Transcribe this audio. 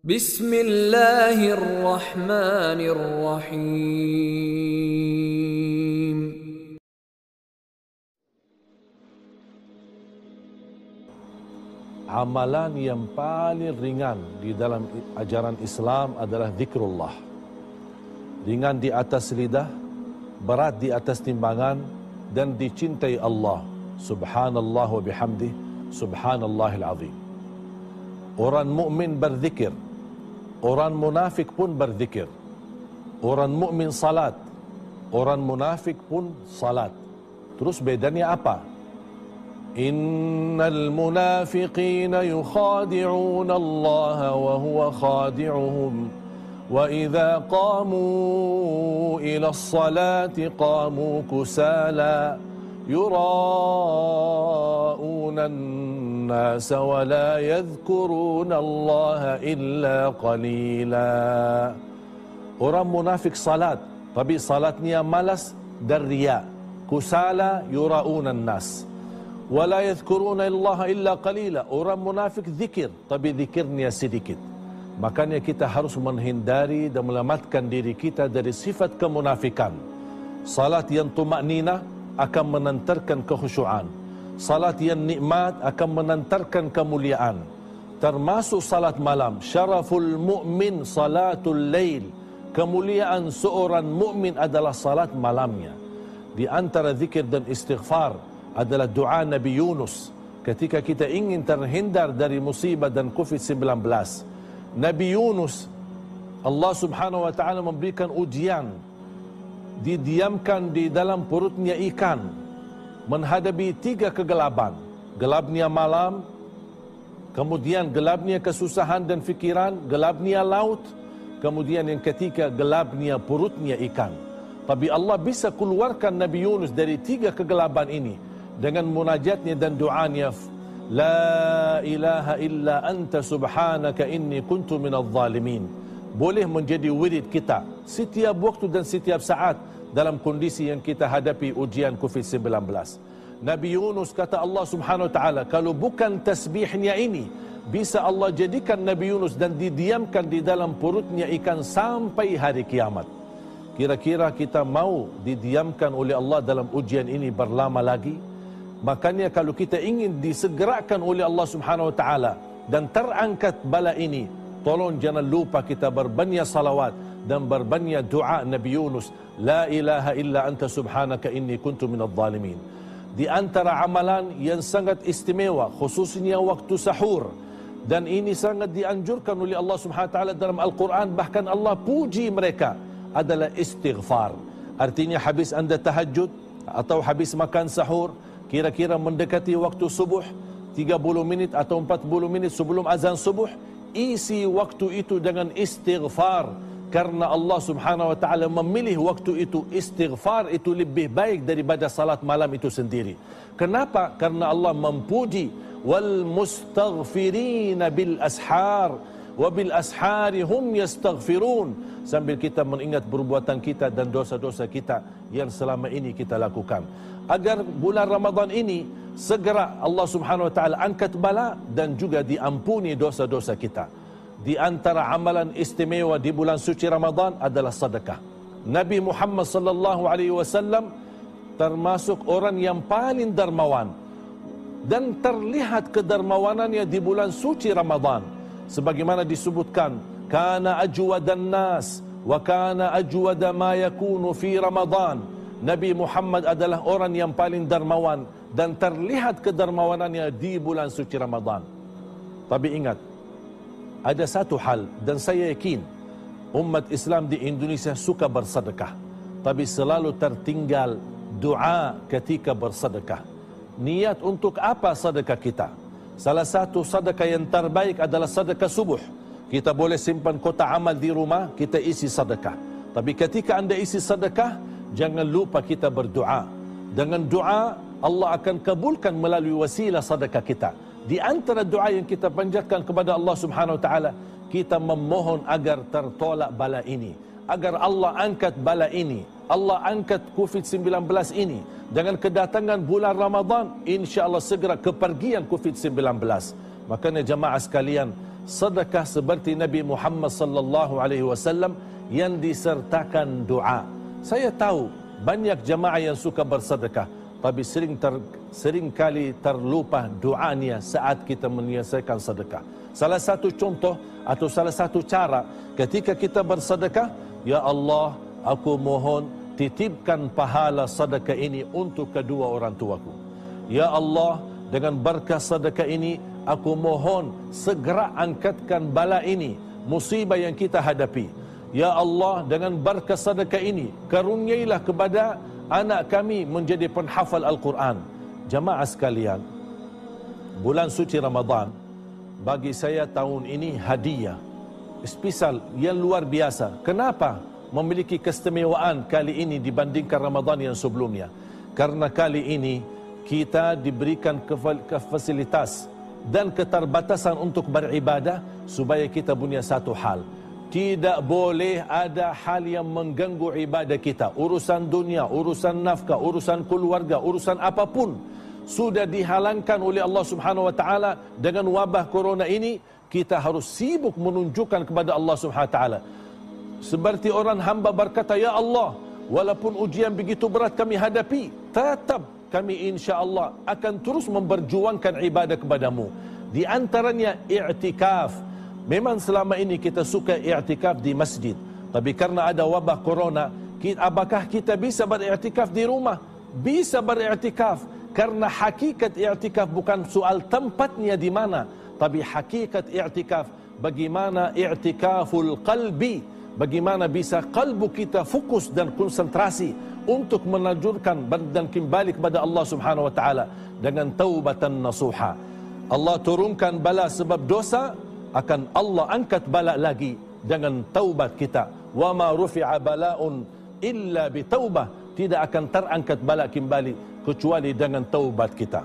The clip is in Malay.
Bismillahirrahmanirrahim. Amalan yang paling ringan di dalam ajaran Islam adalah zikrullah. Ringan di atas lidah, berat di atas timbangan, dan dicintai Allah. Subhanallah wa bihamdih, subhanallahil azim. Orang mukmin berzikir, orang munafik pun berzikir. Orang mukmin salat, orang munafik pun salat. Terus bedanya apa? Innal munafiqina yukhadi'una Allah wa huwa khadi'uhum wa idza qamu ila as-salati qamu kusala yura'una an-nasa wa la yadhkuruna Allah illa qalila. Orang munafik salat, tapi salatnya malas dan riya. Kusala yura'una an-nas wa la yadhkuruna Allah illa qalila. Orang munafik zikir, tapi zikirnya sedikit. Makanya kita harus menghindari dan melamatkan diri kita dari sifat kemunafikan. Salat yang tumakninah akan menantarkan kekhusyuan. Salat yang nikmat akan menantarkan kemuliaan. Termasuk salat malam. Syaraful mu'min salatul lail. Kemuliaan seorang mukmin adalah salat malamnya. Di antara zikir dan istighfar adalah doa Nabi Yunus ketika kita ingin terhindar dari musibah dan COVID-19. Nabi Yunus, Allah subhanahu wa ta'ala memberikan ujian, didiamkan di dalam perutnya ikan, menghadapi 3 kegelapan. Gelapnya malam, kemudian gelapnya kesusahan dan fikiran, gelapnya laut, kemudian yang ketiga gelapnya perutnya ikan. Tapi Allah bisa keluarkan Nabi Yunus dari 3 kegelapan ini dengan munajatnya dan doanya, La ilaha illa anta subhanaka inni kuntu minadh zalimin. Boleh menjadi wirid kita setiap waktu dan setiap saat dalam kondisi yang kita hadapi ujian COVID-19. Nabi Yunus kata Allah subhanahu wa ta'ala, kalau bukan tasbihnya ini, bisa Allah jadikan Nabi Yunus dan didiamkan di dalam perutnya ikan sampai hari kiamat. Kira-kira kita mau didiamkan oleh Allah dalam ujian ini berlama lagi? Makanya kalau kita ingin disegerakan oleh Allah subhanahu wa ta'ala dan terangkat bala ini, tolong jangan lupa kita berbanyak salawat dan berbanyak doa Nabi Yunus. La ilaha illa anta subhanaka inni kuntu minadh zalimin. Di antara amalan yang sangat istimewa, khususnya waktu sahur, dan ini sangat dianjurkan oleh Allah subhanahu wa ta'ala dalam Al-Quran, bahkan Allah puji mereka, adalah istighfar. Artinya habis anda tahajud atau habis makan sahur, kira-kira mendekati waktu subuh, 30 minit atau 40 minit sebelum azan subuh, isi waktu itu dengan istighfar. Karena Allah subhanahu wa ta'ala memilih waktu itu, istighfar itu lebih baik daripada salat malam itu sendiri. Kenapa? Karena Allah memuji, wal mustaghfirina bil ashar wa bil ashari hum yastaghfirun, sambil kita mengingat perbuatan kita dan dosa-dosa kita yang selama ini kita lakukan. Agar bulan Ramadan ini segera Allah subhanahu wa ta'ala angkat bala dan juga diampuni dosa-dosa kita. Di antara amalan istimewa di bulan suci Ramadan adalah sedekah. Nabi Muhammad sallallahu alaihi wasallam termasuk orang yang paling dermawan, dan terlihat kedermawanannya di bulan suci Ramadan. Sebagaimana disebutkan, kana ajwadan nas wa kana ajwada ma yakunu fi Ramadan. Nabi Muhammad adalah orang yang paling dermawan dan terlihat kedermawanannya di bulan suci Ramadan. Tapi ingat, ada satu hal, dan saya yakin umat Islam di Indonesia suka bersedekah, tapi selalu tertinggal doa ketika bersedekah. Niat untuk apa sedekah kita? Salah satu sedekah yang terbaik adalah sedekah subuh. Kita boleh simpan kotak amal di rumah, kita isi sedekah. Tapi ketika anda isi sedekah, jangan lupa kita berdoa. Dengan doa, Allah akan kabulkan melalui wasilah sedekah kita. Di antara doa yang kita panjatkan kepada Allah subhanahu wa ta'ala, kita memohon agar tertolak bala ini, agar Allah angkat bala ini, Allah angkat COVID-19 ini. Dengan kedatangan bulan Ramadan, insya Allah segera kepergian COVID-19. Makanya jamaah sekalian, sedekah seperti Nabi Muhammad sallallahu alaihi wasallam yang disertakan doa. Saya tahu banyak jemaah yang suka bersedekah, tapi seringkali terlupa doanya saat kita menyelesaikan sedekah. Salah satu contoh atau salah satu cara ketika kita bersedekah, ya Allah, aku mohon titipkan pahala sedekah ini untuk kedua orang tuaku. Ya Allah, dengan berkah sedekah ini, aku mohon segera angkatkan bala ini, musibah yang kita hadapi. Ya Allah, dengan berkah sedekah ini, karuniailah kepada anak kami menjadi penghafal Al-Quran. Jamaah sekalian, bulan suci Ramadan bagi saya tahun ini hadiah spesial yang luar biasa. Kenapa memiliki keistimewaan kali ini dibandingkan Ramadan yang sebelumnya? Karena kali ini kita diberikan fasilitas dan keterbatasan untuk beribadah supaya kita punya satu hal. Tidak boleh ada hal yang mengganggu ibadah kita. Urusan dunia, urusan nafkah, urusan keluarga, urusan apapun sudah dihalangkan oleh Allah Subhanahu wa taala. Dengan wabah corona ini, kita harus sibuk menunjukkan kepada Allah Subhanahu wa taala. Seperti orang hamba berkata, ya Allah, walaupun ujian begitu berat kami hadapi, tetap kami insya-Allah akan terus memperjuangkan ibadah kepadamu. Di antaranya i'tikaf. Memang selama ini kita suka i'tikaf di masjid, tapi karena ada wabah corona, apakah kita bisa beriktikaf di rumah? Bisa beriktikaf, karena hakikat i'tikaf bukan soal tempatnya di mana, tapi hakikat i'tikaf bagaimana i'tikaful qalbi, bagaimana bisa kalbu kita fokus dan konsentrasi untuk menajurkan dan kembali kepada Allah Subhanahu wa taala dengan taubatan nasuha. Allah turunkan bala sebab dosa, akan Allah angkat bala lagi dengan taubat kita. Wa ma rufi'a bala'un illa bi taubah, tidak akan terangkat bala kembali kecuali dengan taubat kita.